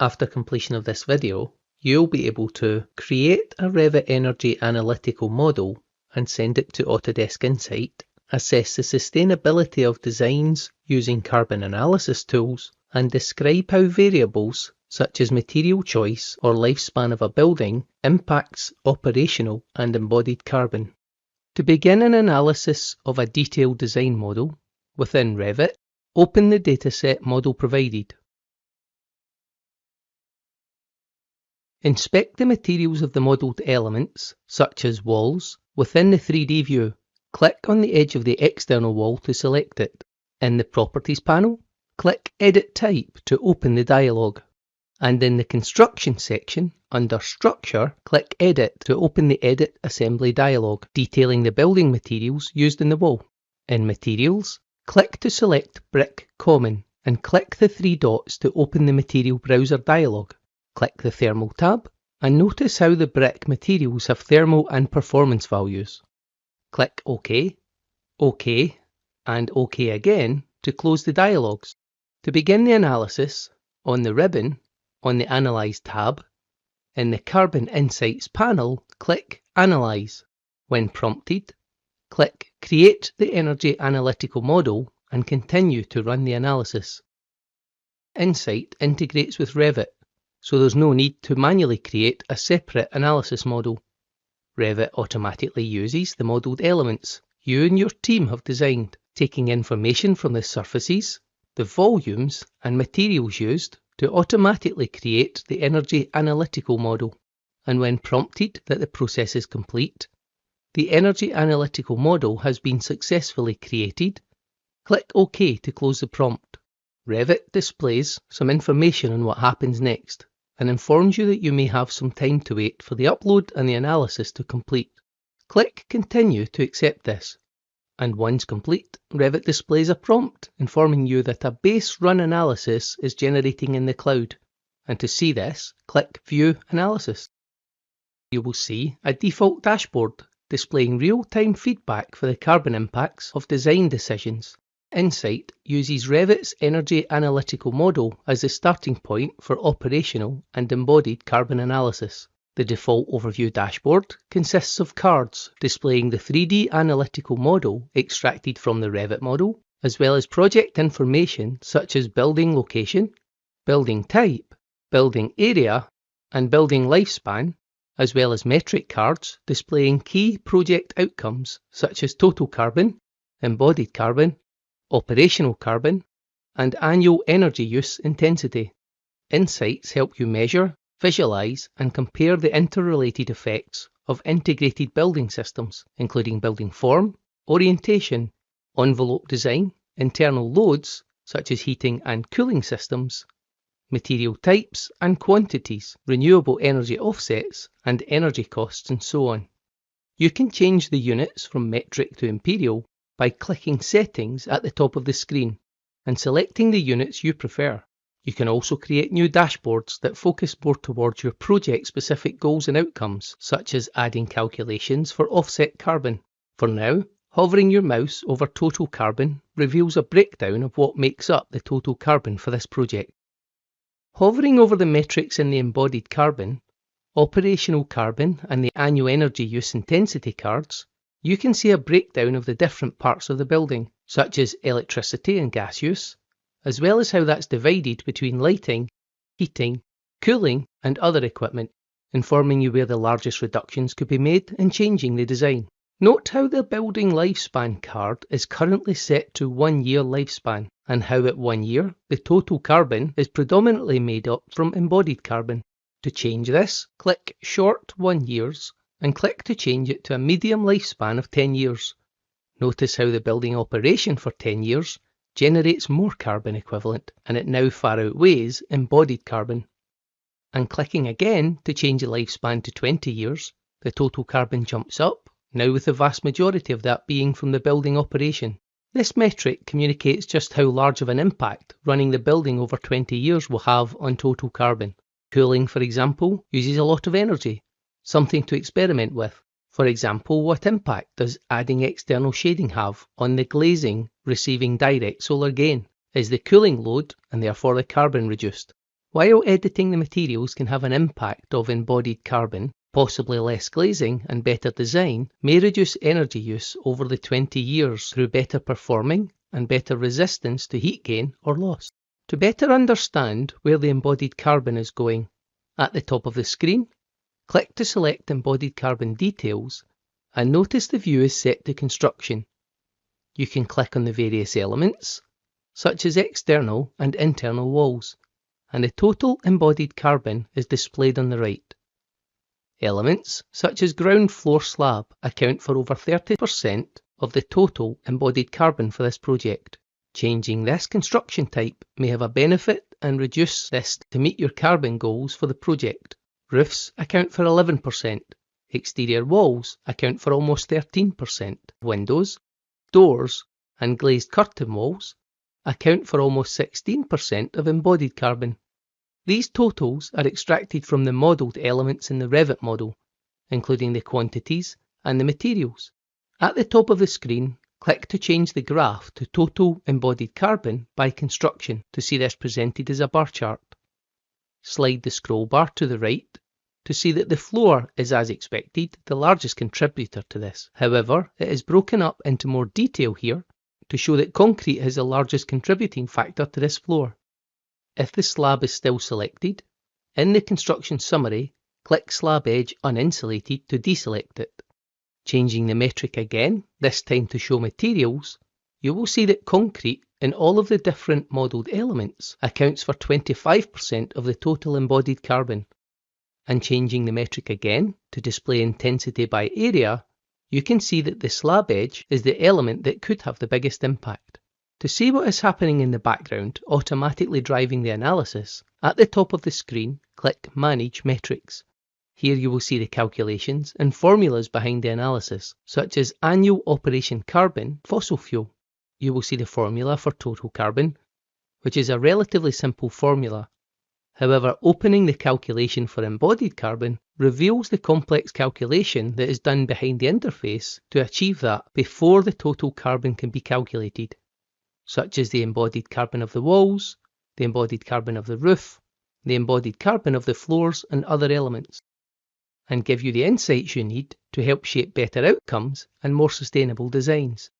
After completion of this video, you'll be able to create a Revit Energy Analytical model and send it to Autodesk Insight, assess the sustainability of designs using carbon analysis tools, and describe how variables such as material choice or lifespan of a building impacts operational and embodied carbon. To begin an analysis of a detailed design model within Revit, open the dataset model provided. Inspect the materials of the modelled elements, such as walls, within the 3D view. Click on the edge of the external wall to select it. In the Properties panel, click Edit Type to open the dialog. And in the Construction section, under Structure, click Edit to open the Edit Assembly dialog, detailing the building materials used in the wall. In Materials, click to select Brick Common, and click the three dots to open the Material Browser dialog. Click the Thermal tab, and notice how the brick materials have thermal and performance values. Click OK, OK, and OK again to close the dialogues. To begin the analysis, on the ribbon, on the Analyze tab, in the Carbon Insights panel, click Analyze. When prompted, click Create the Energy Analytical Model and continue to run the analysis. Insight integrates with Revit, so there's no need to manually create a separate analysis model. Revit automatically uses the modelled elements you and your team have designed, taking information from the surfaces, the volumes and materials used to automatically create the energy analytical model. And when prompted that the process is complete, the energy analytical model has been successfully created, click OK to close the prompt. Revit displays some information on what happens next, and informs you that you may have some time to wait for the upload and the analysis to complete. Click Continue to accept this, and once complete, Revit displays a prompt informing you that a base run analysis is generating in the cloud, and to see this, click View Analysis. You will see a default dashboard displaying real-time feedback for the carbon impacts of design decisions. Insight uses Revit's Energy Analytical Model as the starting point for operational and embodied carbon analysis. The default overview dashboard consists of cards displaying the 3D analytical model extracted from the Revit model, as well as project information such as building location, building type, building area, and building lifespan, as well as metric cards displaying key project outcomes such as total carbon, embodied carbon, operational carbon, and annual energy use intensity. Insights help you measure, visualize, and compare the interrelated effects of integrated building systems, including building form, orientation, envelope design, internal loads, such as heating and cooling systems, material types and quantities, renewable energy offsets, and energy costs, and so on. You can change the units from metric to imperial by clicking Settings at the top of the screen and selecting the units you prefer. You can also create new dashboards that focus more towards your project-specific goals and outcomes, such as adding calculations for offset carbon. For now, hovering your mouse over total carbon reveals a breakdown of what makes up the total carbon for this project. Hovering over the metrics in the embodied carbon, operational carbon, and the annual energy use intensity cards, you can see a breakdown of the different parts of the building, such as electricity and gas use, as well as how that's divided between lighting, heating, cooling, and other equipment, informing you where the largest reductions could be made in changing the design. Note how the building lifespan card is currently set to 1 year lifespan, and how at 1 year the total carbon is predominantly made up from embodied carbon. To change this, click Short 1 years and click to change it to a medium lifespan of 10 years. Notice how the building operation for 10 years generates more carbon equivalent, and it now far outweighs embodied carbon. And clicking again to change the lifespan to 20 years, the total carbon jumps up, now with the vast majority of that being from the building operation. This metric communicates just how large of an impact running the building over 20 years will have on total carbon. Cooling, for example, uses a lot of energy, something to experiment with. For example, what impact does adding external shading have on the glazing receiving direct solar gain? Is the cooling load, and therefore the carbon, reduced? While editing the materials can have an impact of embodied carbon, possibly less glazing and better design may reduce energy use over the 20 years through better performing and better resistance to heat gain or loss. To better understand where the embodied carbon is going, at the top of the screen, click to select Embodied Carbon Details and notice the view is set to Construction. You can click on the various elements, such as external and internal walls, and the total embodied carbon is displayed on the right. Elements such as ground floor slab account for over 30% of the total embodied carbon for this project. Changing this construction type may have a benefit and reduce this to meet your carbon goals for the project. Roofs account for 11%. Exterior walls account for almost 13%. Windows, doors, and glazed curtain walls account for almost 16% of embodied carbon. These totals are extracted from the modelled elements in the Revit model, including the quantities and the materials. At the top of the screen, click to change the graph to total embodied carbon by construction to see this presented as a bar chart. Slide the scroll bar to the right to see that the floor is, as expected, the largest contributor to this. However, it is broken up into more detail here to show that concrete is the largest contributing factor to this floor. If the slab is still selected, in the construction summary, click Slab Edge Uninsulated to deselect it. Changing the metric again, this time to show materials, you will see that concrete in all of the different modelled elements accounts for 25% of the total embodied carbon. And changing the metric again to display intensity by area, you can see that the slab edge is the element that could have the biggest impact. To see what is happening in the background, automatically driving the analysis, at the top of the screen, click Manage Metrics. Here you will see the calculations and formulas behind the analysis, such as annual operation carbon, fossil fuel. You will see the formula for total carbon, which is a relatively simple formula. However, opening the calculation for embodied carbon reveals the complex calculation that is done behind the interface to achieve that before the total carbon can be calculated, such as the embodied carbon of the walls, the embodied carbon of the roof, the embodied carbon of the floors and other elements, and give you the insights you need to help shape better outcomes and more sustainable designs.